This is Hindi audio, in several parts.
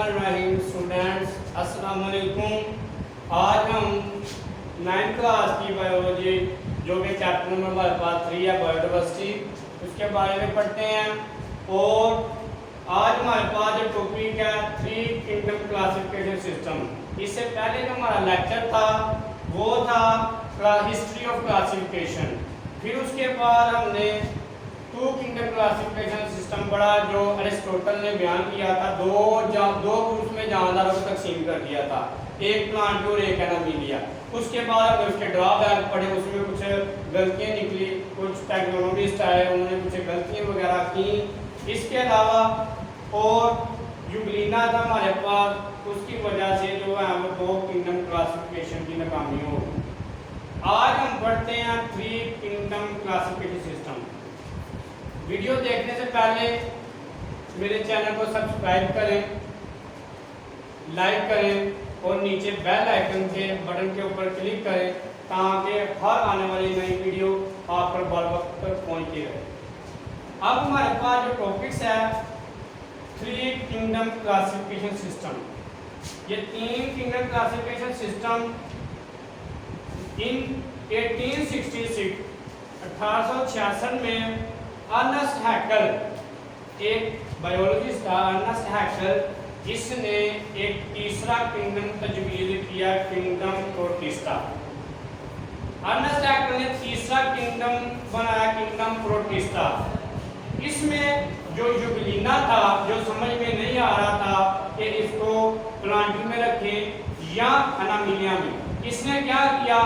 बिस्मिल्लाहिर्रहमानिर्रहीम। स्टूडेंट्स अस्सलाम वालेकुम। आज हम 9th क्लास की बायोलॉजी जो कि चैप्टर नंबर हमारे पास 3 है बायोडाइवर्सिटी, उसके बारे में पढ़ते हैं। और आज हमारे पास जो टॉपिक है 3 किंगडम क्लासिफिकेशन सिस्टम। इससे पहले जो हमारा लेक्चर था वो था हिस्ट्री ऑफ क्लासिफिकेशन। फिर उसके बाद हमने 2 किंगडम क्लासिफिकेशन सिस्टम पढ़ा जो अरिस्टोटल ने बयान किया था। दो ग्रुप में जानदारों को तकसीम कर दिया था, एक प्लांट और एक एनामीलिया। उसके बाद हमने उसके ड्रॉबैक पढ़े, उसमें कुछ गलतियां निकली, कुछ टेक्नोलॉजिस्ट आए उन्होंने कुछ गलतियां वगैरह की। इसके अलावा और यूग्लिना था हमारे पास, उसकी वजह से जो है वो 2 किंगडम क्लासिफिकेशन की नाकामी हो। आज हम पढ़ते हैं 3 किंगडम क्लासिफिकेशन सिस्टम। वीडियो देखने से पहले मेरे चैनल को सब्सक्राइब करें, लाइक करें और नीचे बेल आइकन के बटन के ऊपर क्लिक करें ताकि हर आने वाली नई वीडियो आप पर बर वक्त पर पहुंचती रहे। अब हमारे पास जो टॉपिक्स है 3 किंगडम क्लासिफिकेशन सिस्टम। ये 3 किंगडम क्लासिफिकेशन सिस्टम इन 1866 में अर्नेस्ट हैकेल, एक बायोलॉजिस्ट था अर्नेस्ट हैकेल, इसने एक तीसरा किंगडम तजवीज़ किया, किंगडम प्रोटिस्टा। अर्नेस्ट हैकेल ने तीसरा किंगडम बनाया, किंगडम प्रोटिस्टा। इसमें जो यूग्लिना था, जो समझ में नहीं आ रहा था कि इसको प्लांटी में रखें या एनामीलिया में, इसने क्या किया,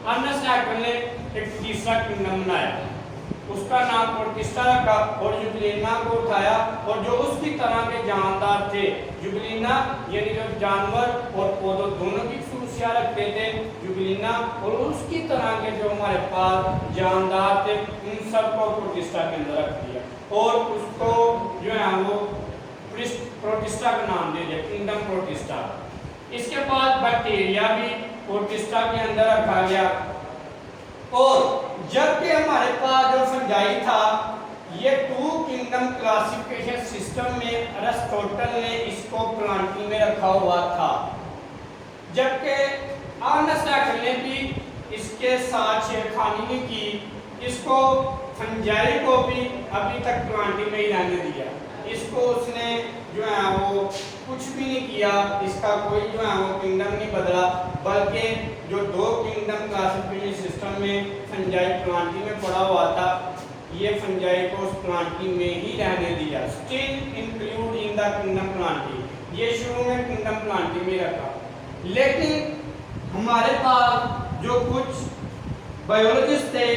अर्नेस्ट हैकेल ने एक तीसरा किंगडम बनाया, उसका नाम प्रोटिस्टा रखा और यूग्लिना को उठाया। और जो उसकी तरह के जानदार थे, यूग्लिना यानी जो जानवर और पौधों दोनों की खसूसियात रखते थे यूग्लिना, और उसकी तरह के जो हमारे पास जानदार थे उन सबको प्रोटिस्टा के अंदर रख दिया और उसको जो है वो प्रोटिस्टा का नाम दे दिया, किंगडम प्रोटिस्टा। इसके बाद बैक्टीरिया भी प्रोटिस्टा के अंदर रखा गया। और जबकि हमारे पास जो फंजाई था, ये 2 किंगडम क्लासिफिकेशन सिस्टम में अरिस्टोटल ने इसको प्लांटी में रखा हुआ था, जबकि अर्नेस्ट हैकेल ने भी इसके साथ छेड़खानी नहीं की। इसको फंजाई को भी अभी तक प्लांटी में ही रहने दिया, इसको उसने जो है वो कुछ भी नहीं किया, इसका कोई जो है वो किंगडम नहीं बदला, बल्कि जो 2 किंगडम क्लासिफिकेशन सिस्टम में फंजाई प्लांटी में पड़ा हुआ था, ये फंजाई को उस प्लांटी में ही रहने दिया, still include in the kingdom Plantae. ये शुरू में किंगडम प्लांटी में रखा, लेकिन हमारे पास जो कुछ बायोलॉजिस्ट थे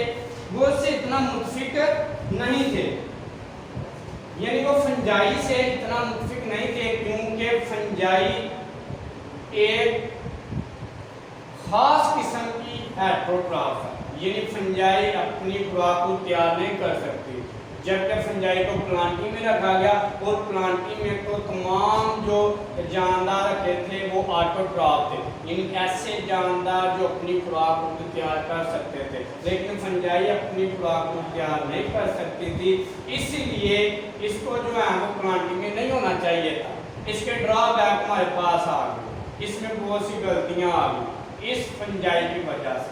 वो इससे इतना मुतफिक नहीं थे, यानी वो फंजाई से इतना मुतफिक नहीं थे, क्योंकि फंजाई एक खास किस्म की हेटेरोट्रॉफ है, यानी फंजाई अपनी खुराक को तैयार नहीं कर सकती। जबकि फंजाई को प्लांटी में रखा गया और प्लांटी में तो तमाम जो जानदार रखे थे वो ऑटोट्रॉफ थे, यानी ऐसे जानदार जो अपनी खुराक को तैयार कर सकते थे, लेकिन फंजाई अपनी खुराक को तैयार नहीं कर सकती थी, इसलिए इसको जो है वो प्लांटी में नहीं होना चाहिए था। इसके ड्रॉबैक हमारे पास आ गए, इसमें बहुत सी गलतियाँ आ गई इस फंजाई की वजह से।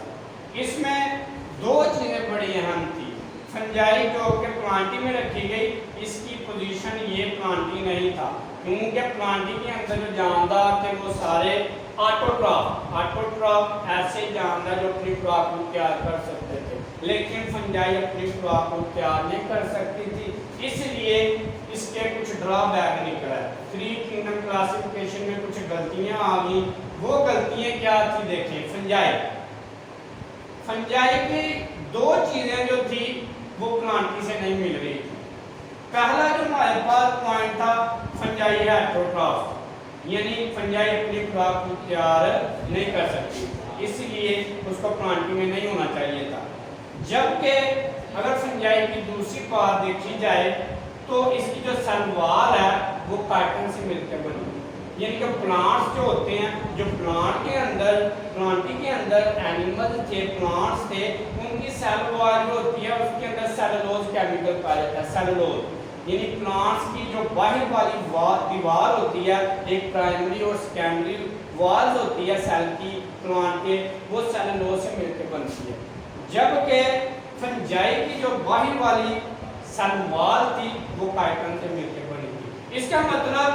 इसमें 2 चीज़ें बड़ी अहम थी। फंजाई जो कि प्लांटी में रखी गई, इसकी पोजीशन ये प्लांटी नहीं था, क्योंकि प्लांटी के अंदर जो जानदार थे वो सारे ऑटोट्रॉफ ऐसे जानदार जो अपनी खुराक को तैयार कर सकते थे, लेकिन फंजाई अपनी खुराक को तैयार नहीं कर सकती थी, इसलिए इसके कुछ ड्रॉबैक निकला। 3 किंगडम क्लासिफिकेशन में कुछ गलतियां आ गई। वो गलतियां क्या थी देखें। फंजाई की 2 चीजें जो थी वो प्लांटी से नहीं मिल रही थी। पहला जो हमारे पास पॉइंट था, फंजाई हेटेरोट्रॉफ, यानी फंजाई अपनी खुराक को तैयार नहीं कर सकती, इसलिए उसको प्लांटी में नहीं होना चाहिए था। जबकि अगर फंजाई की दूसरी बात देखी जाए तो इसकी जो सेल वॉल है वो काइटिन से मिलकर बनी, यानी कि प्लांट्स जो होते हैं, जो प्लांटी के अंदर एनिमल्स थे, प्लांट्स थे, उनकी सेल वॉल जो होती है उसके अंदर सेलुलोज केमिकल पाया जाता है, सेलुलोज। यानी प्लांट्स की जो बाहर वाली दीवार होती है, एक प्राइमरी और सेकेंडरी वॉल्स होती है सेल की प्लांट के, वो सेलुलोज से मिलकर बनती है। जबकि फंजाई की जो बाहर वाली सेल वॉल थी वो काइटन से मिलकर बनी थी। इसका मतलब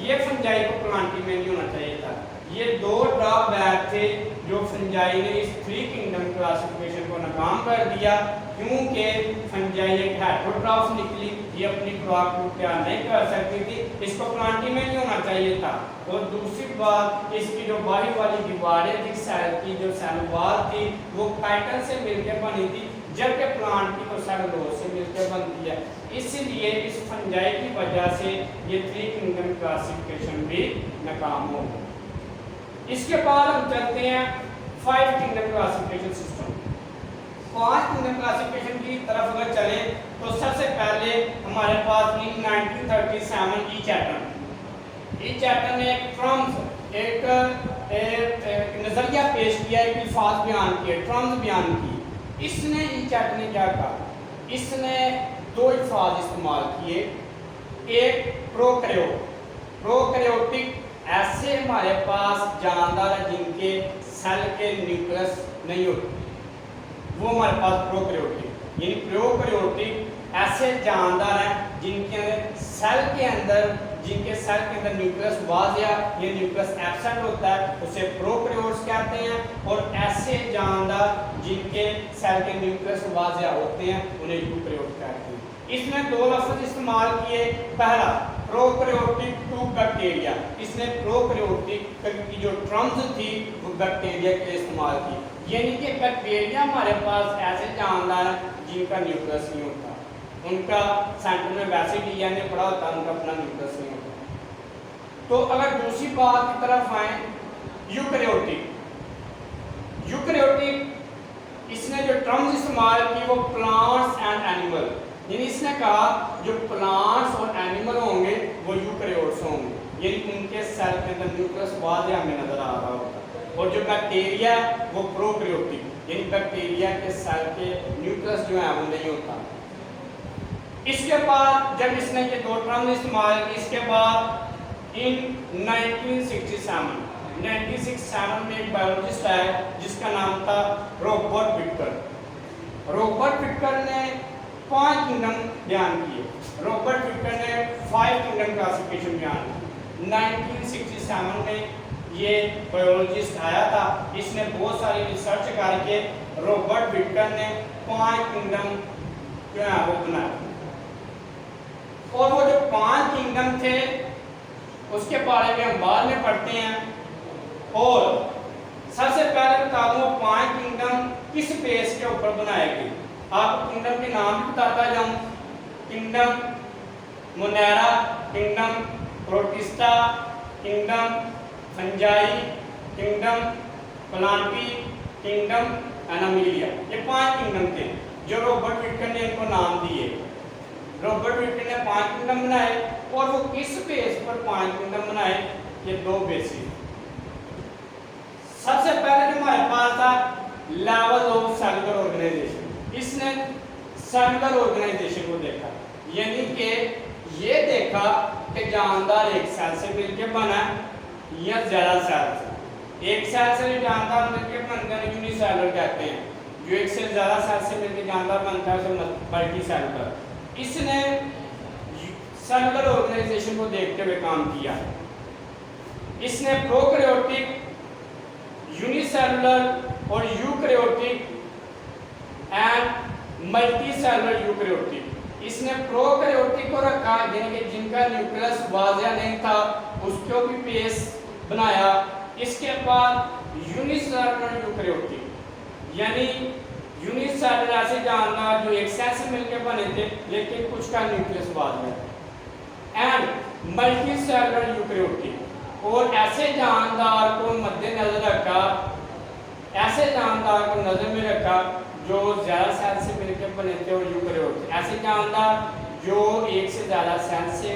ये फंजाई को प्लांटिंग में नहीं होना चाहिए था। ये दो ड्रॉबैक थे जो फंजाई ने इस 3 किंगडम क्लासिफिकेशन को नाकाम कर दिया, क्योंकि फंजाई एक हेटेरोट्रॉफ निकली, ये अपनी खुराक को तैयार नहीं कर सकती थी, इसको प्लांटिंग में नहीं होना चाहिए था। और दूसरी बात, इसकी जो बाहर वाली दीवारें थी सेल की, जो सेल वॉल थी वो काइटन से मिलकर बनी थी, जबकि प्लांट की तो सेलुलोज से मिलकर बनती है। इसलिए इस फंजाई की वजह से ये 3 किंगडम क्लासिफिकेशन भी नाकाम हो गया। इसके बाद हम चलते हैं 5 kingdom classification system. 5 kingdom classification की तरफ अगर चले तो सबसे पहले हमारे पास 1937 ई चैटन ने एक नजरिया पेश किया, एक अल्फाज बयान किए, टर्म्स बयान की। इसने ई चैटन ने क्या कहा, इसने 2 अल्फाज इस्तेमाल किए। एक प्रोकैरियोटिक, ऐसे हमारे पास जानदार है जिनके सेल के न्यूक्लियस नहीं होते, वो हमारे पास प्रोकैरियोटिक। यानी प्रोकैरियोटिक ऐसे जानदार हैं जिनके सेल के अंदर न्यूक्लियस वाज़िया या न्यूक्लियस एब्सेंट होता है, उसे प्रोकैरियोट्स कहते हैं। और ऐसे जानदार जिनके सेल के न्यूक्लियस वाज़िया होते हैं उन्हें यूकैरियोट कहते हैं। इसने 2 लफ्ज़ इस्तेमाल किए। पहला प्रोकैरियोटिक टू बैक्टीरिया, इसने प्रोकैरियोटिक की जो टर्म्स थी वो बैक्टीरिया के इस्तेमाल की, यानी कि बैक्टीरिया हमारे पास ऐसे जानदार हैं जिनका न्यूक्लियस नहीं होता, उनका सेंटर में वैसे डीएनए पड़ा होता है, उनका अपना न्यूक्लियस नहीं होता। तो अगर दूसरी बात की तरफ आए, यूकैरियोटिक इसने जो टर्म्स इस्तेमाल की वो प्लांट्स एंड एनिमल, यानी इसने कहा जो प्लांट्स और एनिमल होंगे वो यूकैरियोट्स होंगे, यानी उनके सेल के अंदर न्यूक्लियस वाज़िया हमें नजर आ रहा होगा। और जो बैक्टीरिया वो प्रोकैरियोटिक, यानी बैक्टीरिया के सेल के न्यूक्लियस जो है वो नहीं होता। इसके बाद जब इसने ये 2 टर्म इस्तेमाल की, इसके बाद इन 1967 में एक बायोलॉजिस्ट आया जिसका नाम था रॉबर्ट विक्टर ने 5 किंगडम बयान किए। रॉबर्ट विक्टर ने 5 किंगडम क्लासिफिकेशन बयान की। 1967 में ये बायोलॉजिस्ट आया था, इसने बहुत सारी रिसर्च करके रॉबर्ट विक्टर ने 5 किंगडम जो है वो बनाया। और वो जो 5 किंगडम थे उसके बारे में हम बाद में पढ़ते हैं। और सबसे पहले बता दूं 5 किंगडम किस बेस के ऊपर बनाए गए। आपको किंगडम के नाम भी बताता जाऊं, kingdom Monera, kingdom Protista, kingdom Fungi, kingdom Plantae, kingdom Animalia. ये 5 किंगडम थे जो रॉबर्ट विक्टर ने इनको नाम दिए। रॉबर्ट विक्टर ने 5 किंगडम बनाए, और वो किस बेस पर 5 किंगडम बनाए, ये 2 बेसिस। सबसे पहले जो हमारे पास था लेवल ऑफ सेलुलर ऑर्गेनाइजेशन, इसने सेलुलर ऑर्गेनाइजेशन को देखा, यानी कि ये देखा कि जानदार एक सेल से मिलकर बना या ज्यादा सेल से। एक सेल से जानदार मिलकर बनता है यूनिसेलुलर कहते हैं, जो एक से ज्यादा सेल से मिलकर जानदार बनता है उसे मल्टी सेलुलर। इसने सेलुलर ऑर्गेनाइजेशन को देखते हुए काम किया। इसने प्रोकैरियोटिक, यूनिसेलुलर और eukaryotic and multicellular eukaryotic, इसने प्रोकैरियोटिक को रखा, यानी कि जिनका न्यूक्लियस वाज़िया नहीं था उसको भी बेस बनाया। इसके बाद यूनिसेलुलर यूकैरियोटिक, यानी यूनिसेलुलर ऐसे जानदार जो एक सेल से मिलकर बने थे लेकिन कुछ का न्यूक्लियस वाज़िया। एंड मल्टी सेलुलर यूकैरियोटिक, और ऐसे जानदार को मद्देनजर रखा, ऐसे जानदार को नजर में रखा जो ज्यादा सेल से मिलकर बने थे और यूकैरियोट। ऐसे जानदार जो एक से ज्यादा सेल से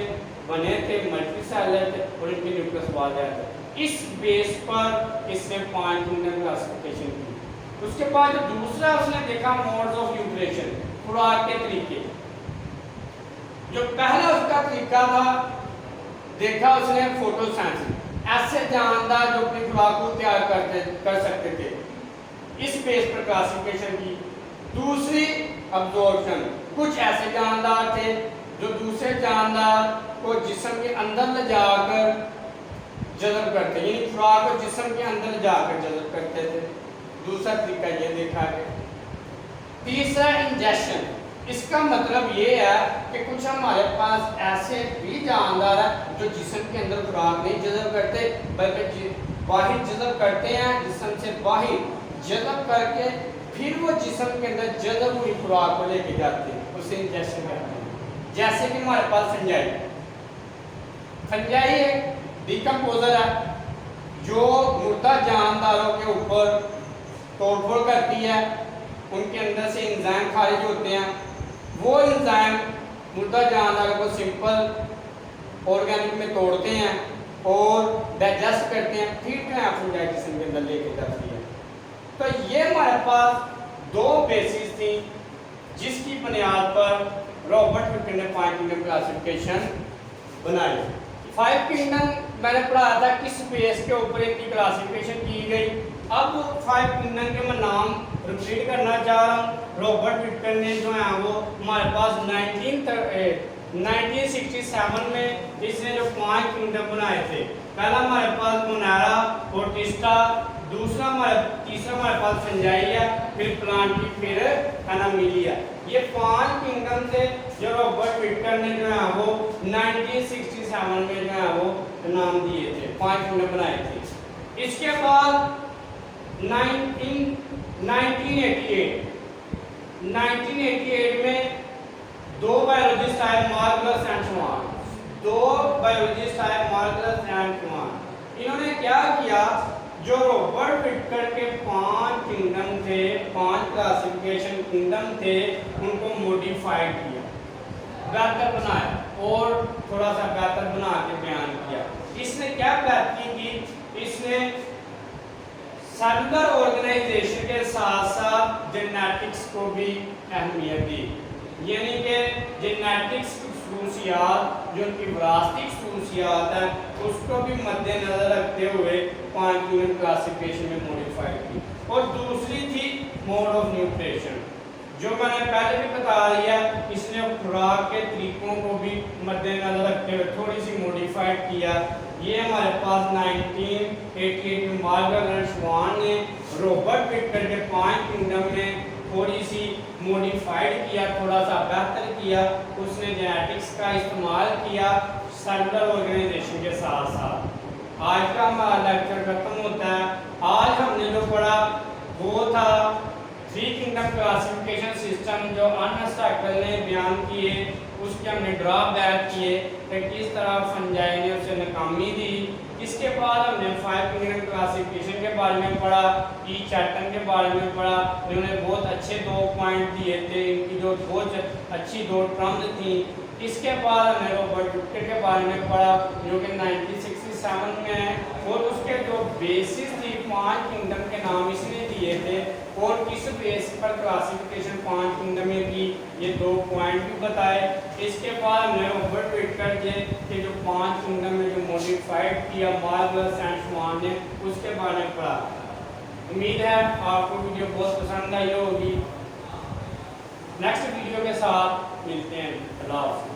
बने थे, मल्टी सेलुलर थे और इनके न्यूक्लियस वाज़िया थे। इस बेस पर इसने 5 किंगडम क्लासिफिकेशन की। उसके बाद दूसरा उसने देखा मोड्स ऑफ न्यूट्रिशन, खुराक के तरीके। जो पहला उसका तरीका था, देखा उसने फोटोसेंसिस, ऐसे जानदार जो अपनी खुराक को तैयार कर सकते थे, इस बेस पर क्लासिफिकेशन की। दूसरी अब्जॉर्प्शन, कुछ ऐसे जानदार थे जो दूसरे जानदार को जिस्म के अंदर ले जाकर जज़ब करते, यानी खुराक को जिस्म के अंदर ले जाकर जज़ब करते थे। दूसरा तरीका ये देखा गया। तीसरा इंजेक्शन, इसका मतलब ये है कि कुछ हमारे पास ऐसे भी जानदार हैं जो जिस्म के अंदर खुराक नहीं जज़ब करते बल्कि बाहर जज़ब करते हैं, जिस्म से बाहर जज़ब करके फिर वो जिस्म के अंदर जज़ब हुई खुराक को लेके जाते हैं, उसे इंजेक्शन करते हैं। जैसे कि हमारे पास फंजाई, फंजाई एक डिकम्पोजर है जो मुर्दा जानदारों के ऊपर तोड़फोड़ करती है, उनके अंदर से एंजाइम खारिज होते हैं, वो एंजाइम मुर्दा जानदारों को सिंपल ऑर्गेनिक में तोड़ते हैं और डाइजेस्ट करते हैं, फिर फंजाई जिस्म के अंदर लेके जाती है। तो ये हमारे पास दो बेसिस थी जिसकी बुनियाद पर रॉबर्ट विल्सन ने 5 किंगडम क्लासिफिकेशन बनाई। 5 किंगडम मैंने पढ़ाया था किस बेस के ऊपर इनकी क्लासिफिकेशन की गई। अब 5 किंगडम के मैं नाम रिपीट करना चाह रहा हूँ। रॉबर्ट विल्सन ने जो है वो हमारे पास 1967 में इसने जो 5 किंगडम बनाए थे, पहला हमारे पास मोनेरा, प्रोटिस्टा, तीसरा हमारे पास फंजाई है, फिर प्लांटी, फिर एनामिलिया। ये 5 किंगडम थे जो रॉबर्ट विल्सन ने जो है वो 1967 में जो है वो नाम दिए थे, 5 किंगडम बनाए थे। इसके बाद 1988 में दो बायोलॉजिस्ट आए, मार्गलस एंड श्वान। इन्होंने क्या किया, जो रॉबर्ट विल्सन के 5 किंगडम थे, 5 क्लासिफिकेशन किंगडम थे, उनको मॉडिफाइड किया, बेहतर बनाया और थोड़ा सा बेहतर बना के बयान किया। इसने क्या बेहतरी की, इसने सेलुलर ऑर्गेनाइजेशन के साथ साथ जेनेटिक्स को भी अहमियत दी, यानी कि जेनेटिक्स की खसूसियात, जो उनकी विरासती खसूसियात है, उसको भी मद्देनजर रखते हुए 5 किंगडम क्लासिफिकेशन में मॉडिफाइड की। और दूसरी थी मोड ऑफ न्यूट्रिशन, जो मैंने पहले भी बता दिया, इसने खुराक के तरीकों को भी मद्देनजर रखते हुए थोड़ी सी मॉडिफाइड किया। ये हमारे पास 1988 में मार्गलस एंड श्वान ने रॉबर्ट विल्सन के 5 किंगडम में थोड़ी सी मॉडिफाइड किया, थोड़ा सा बेहतर किया। उसने जेनेटिक्स का इस्तेमाल किया सेलुलर ऑर्गेनाइजेशन के साथ साथ। आज का हमारा लेक्चर खत्म होता है। आज हमने जो पढ़ा वो था 3 किंगडम क्लासिफिकेशन सिस्टम, जो अर्नेस्ट हैकेल ने बयान किए, उसके हमने ड्रॉबैक किए कि किस तरह फंजाई ने उसे नाकामी दी। इसके बाद हमने 5 किंगडम क्लासिफिकेशन के बारे में पढ़ा, ई चैटन के बारे में पढ़ा। इन्होंने बहुत अच्छे 2 पॉइंट दिए थे, इनकी जो बहुत अच्छी 2 टर्म्स थी। इसके बाद हमने रॉबर्ट विल्सन के बारे में पढ़ा जो कि 1967 में है, और उसके जो बेसिस थी 5 किंगडम के नाम इसने दिए थे और किस बेस पर क्लासिफिकेशन 5 किंगडम में की, ये 2 पॉइंट भी बताए। इसके बाद हमने रॉबर्ट विल्सन के जो 5 किंगडम में जो मॉडिफाइड किया मार्गलस एंड श्वान ने, उसके बारे में पढ़ा। उम्मीद है आपको वीडियो बहुत पसंद आई होगी। नेक्स्ट वीडियो के साथ मिलते हैं। अल्लाह हाफ़िज़।